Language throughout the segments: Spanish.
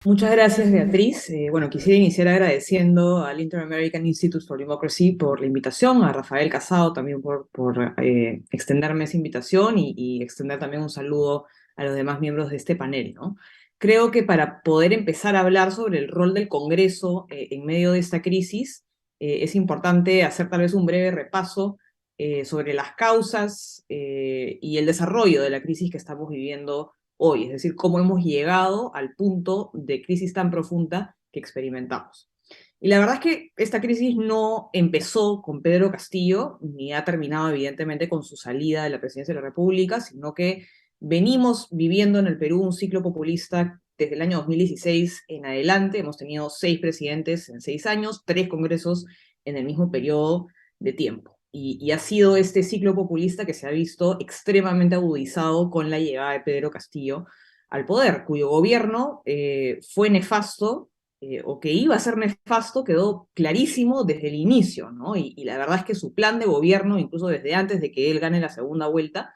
Muchas gracias, Beatriz. Bueno, quisiera iniciar agradeciendo al Inter-American Institute for Democracy por la invitación, a Rafael Casado también por extenderme esa invitación y extender también un saludo a los demás miembros de este panel, ¿no? Creo que para poder empezar a hablar sobre el rol del Congreso en medio de esta crisis, es importante hacer tal vez un breve repaso sobre las causas y el desarrollo de la crisis que estamos viviendo hoy, es decir, cómo hemos llegado al punto de crisis tan profunda que experimentamos. Y la verdad es que esta crisis no empezó con Pedro Castillo, ni ha terminado evidentemente con su salida de la presidencia de la República, sino que venimos viviendo en el Perú un ciclo populista desde el año 2016 en adelante. Hemos tenido 6 presidentes en 6 años, 3 congresos en el mismo periodo de tiempo. Y ha sido este ciclo populista que se ha visto extremadamente agudizado con la llegada de Pedro Castillo al poder, cuyo gobierno fue nefasto, o que iba a ser nefasto, quedó clarísimo desde el inicio, ¿no? Y la verdad es que su plan de gobierno, incluso desde antes de que él gane la segunda vuelta,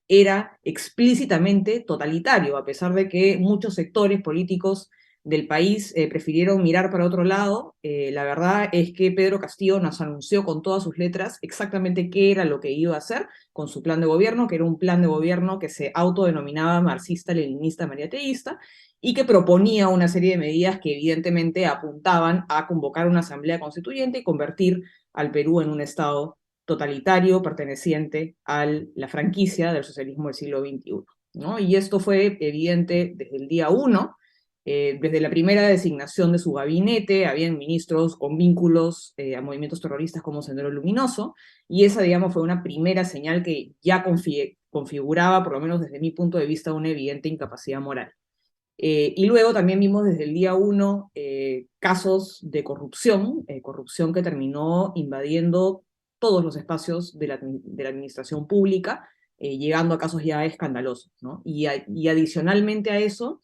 era explícitamente totalitario, a pesar de que muchos sectores políticos del país prefirieron mirar para otro lado. La verdad es que Pedro Castillo nos anunció con todas sus letras exactamente qué era lo que iba a hacer con su plan de gobierno, que era un plan de gobierno que se autodenominaba marxista, leninista, maniateísta, y que proponía una serie de medidas que evidentemente apuntaban a convocar una asamblea constituyente y convertir al Perú en un Estado totalitario perteneciente a la franquicia del socialismo del siglo XXI, ¿no? Y esto fue evidente desde el día uno, desde la primera designación de su gabinete. Habían ministros con vínculos a movimientos terroristas como Sendero Luminoso, y esa, digamos, fue una primera señal que ya configuraba, por lo menos desde mi punto de vista, una evidente incapacidad moral. Y luego también vimos desde el día uno casos de corrupción, corrupción que terminó invadiendo todos los espacios de la administración pública, llegando a casos ya escandalosos, ¿no? Y adicionalmente a eso,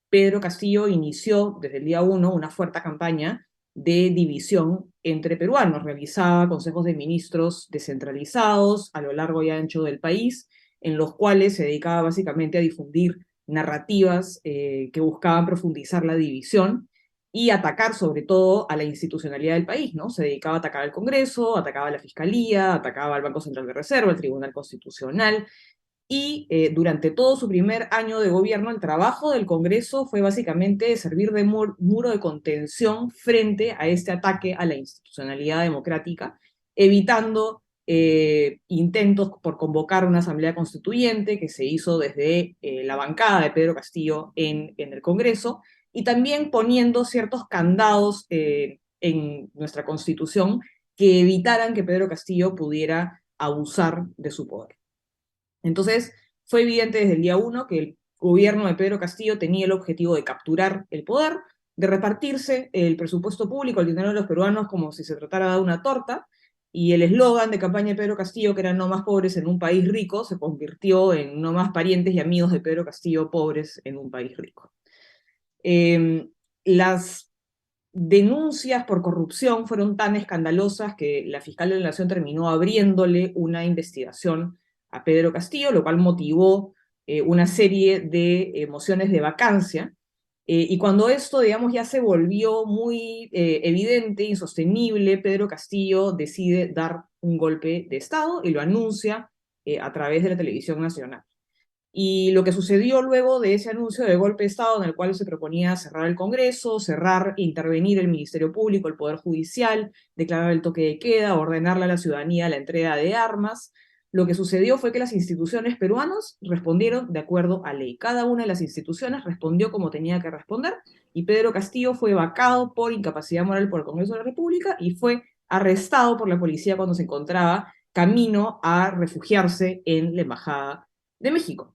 Pedro Castillo inició desde el día uno una fuerte campaña de división entre peruanos. Realizaba consejos de ministros descentralizados a lo largo y ancho del país, en los cuales se dedicaba básicamente a difundir narrativas que buscaban profundizar la división y atacar sobre todo a la institucionalidad del país, ¿no? Se dedicaba a atacar al Congreso, atacaba a la Fiscalía, atacaba al Banco Central de Reserva, al Tribunal Constitucional, y durante todo su primer año de gobierno, el trabajo del Congreso fue básicamente servir de muro de contención frente a este ataque a la institucionalidad democrática, evitando intentos por convocar una asamblea constituyente que se hizo desde la bancada de Pedro Castillo en el Congreso, y también poniendo ciertos candados en nuestra Constitución que evitaran que Pedro Castillo pudiera abusar de su poder. Entonces, fue evidente desde el día uno que el gobierno de Pedro Castillo tenía el objetivo de capturar el poder, de repartirse el presupuesto público, el dinero de los peruanos, como si se tratara de una torta, y el eslogan de campaña de Pedro Castillo, que era "no más pobres en un país rico", se convirtió en "no más parientes y amigos de Pedro Castillo pobres en un país rico". Las denuncias por corrupción fueron tan escandalosas que la fiscal de la Nación terminó abriéndole una investigación a Pedro Castillo, lo cual motivó una serie de mociones de vacancia. Y cuando esto, digamos, ya se volvió muy evidente, insostenible, Pedro Castillo decide dar un golpe de Estado y lo anuncia a través de la televisión nacional. Y lo que sucedió luego de ese anuncio de golpe de Estado, en el cual se proponía cerrar el Congreso, cerrar, intervenir el Ministerio Público, el Poder Judicial, declarar el toque de queda, ordenarle a la ciudadanía la entrega de armas, lo que sucedió fue que las instituciones peruanas respondieron de acuerdo a ley. Cada una de las instituciones respondió como tenía que responder, y Pedro Castillo fue vacado por incapacidad moral por el Congreso de la República y fue arrestado por la policía cuando se encontraba camino a refugiarse en la Embajada de México.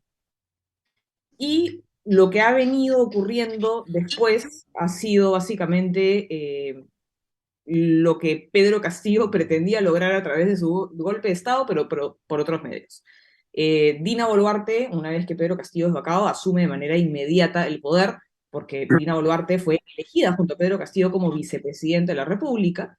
Y lo que ha venido ocurriendo después ha sido básicamente lo que Pedro Castillo pretendía lograr a través de su golpe de Estado, pero por otros medios. Dina Boluarte, una vez que Pedro Castillo es vacado, asume de manera inmediata el poder, porque Dina Boluarte fue elegida junto a Pedro Castillo como vicepresidente de la República,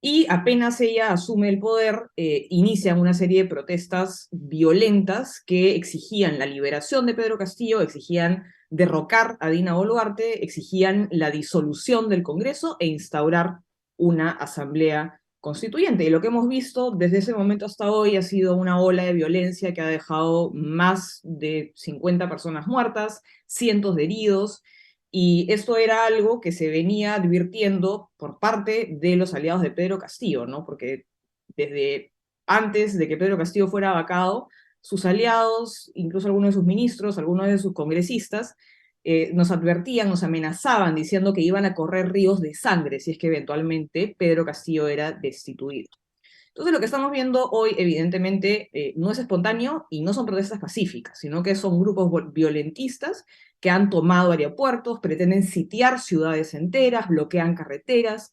Y apenas ella asume el poder, inician una serie de protestas violentas que exigían la liberación de Pedro Castillo, exigían derrocar a Dina Boluarte, exigían la disolución del Congreso e instaurar una asamblea constituyente. Y lo que hemos visto desde ese momento hasta hoy ha sido una ola de violencia que ha dejado más de 50 personas muertas, cientos de heridos, y esto era algo que se venía advirtiendo por parte de los aliados de Pedro Castillo, ¿no? Porque desde antes de que Pedro Castillo fuera vacado, sus aliados, incluso algunos de sus ministros, algunos de sus congresistas, nos advertían, nos amenazaban, diciendo que iban a correr ríos de sangre si es que eventualmente Pedro Castillo era destituido. Entonces lo que estamos viendo hoy, evidentemente, no es espontáneo y no son protestas pacíficas, sino que son grupos violentistas que han tomado aeropuertos, pretenden sitiar ciudades enteras, bloquean carreteras,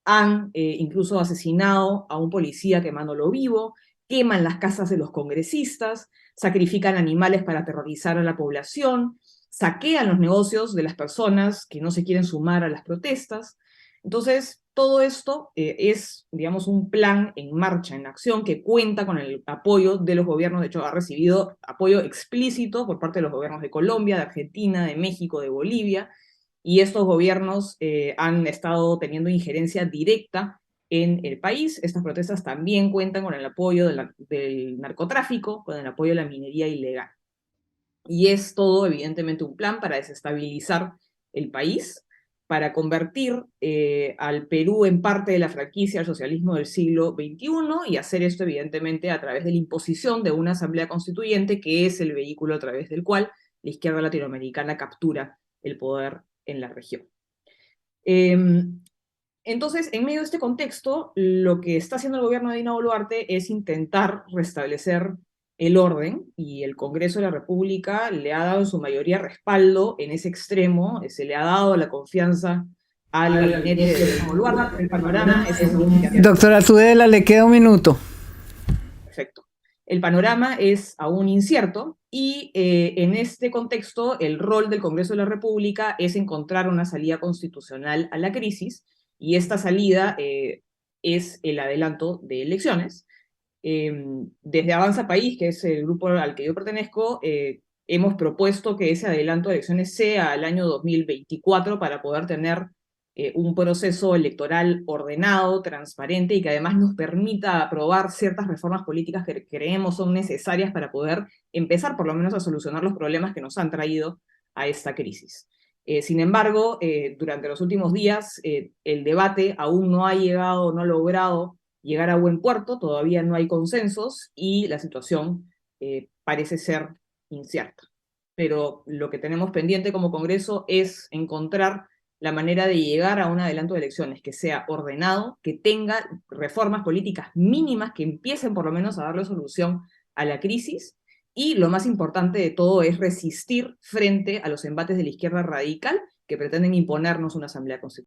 han incluso asesinado a un policía quemándolo vivo, queman las casas de los congresistas, sacrifican animales para aterrorizar a la población, saquean los negocios de las personas que no se quieren sumar a las protestas. Entonces, todo esto es, digamos, un plan en marcha, en acción, que cuenta con el apoyo de los gobiernos. De hecho, ha recibido apoyo explícito por parte de los gobiernos de Colombia, de Argentina, de México, de Bolivia, y estos gobiernos han estado teniendo injerencia directa en el país. Estas protestas también cuentan con el apoyo del narcotráfico, con el apoyo de la minería ilegal. Y es todo, evidentemente, un plan para desestabilizar el país, para convertir al Perú en parte de la franquicia del socialismo del siglo XXI y hacer esto, evidentemente, a través de la imposición de una asamblea constituyente, que es el vehículo a través del cual la izquierda latinoamericana captura el poder en la región. Entonces, en medio de este contexto, lo que está haciendo el gobierno de Dina Boluarte es intentar restablecer el orden, y el Congreso de la República le ha dado en su mayoría respaldo en ese extremo, se le ha dado la confianza al gabinete de Dina Boluarte. El panorama es aún incierto. Doctora Tudela, le queda un minuto. Perfecto. El panorama es aún incierto y en este contexto el rol del Congreso de la República es encontrar una salida constitucional a la crisis, y esta salida es el adelanto de elecciones. Desde Avanza País, que es el grupo al que yo pertenezco, hemos propuesto que ese adelanto de elecciones sea al año 2024 para poder tener un proceso electoral ordenado, transparente y que además nos permita aprobar ciertas reformas políticas que creemos son necesarias para poder empezar por lo menos a solucionar los problemas que nos han traído a esta crisis. Sin embargo, durante los últimos días el debate aún no ha llegado, no ha logrado llegar a buen puerto, todavía no hay consensos y la situación parece ser incierta. Pero lo que tenemos pendiente como Congreso es encontrar la manera de llegar a un adelanto de elecciones que sea ordenado, que tenga reformas políticas mínimas que empiecen por lo menos a darle solución a la crisis, y lo más importante de todo es resistir frente a los embates de la izquierda radical que pretenden imponernos una asamblea constitucional.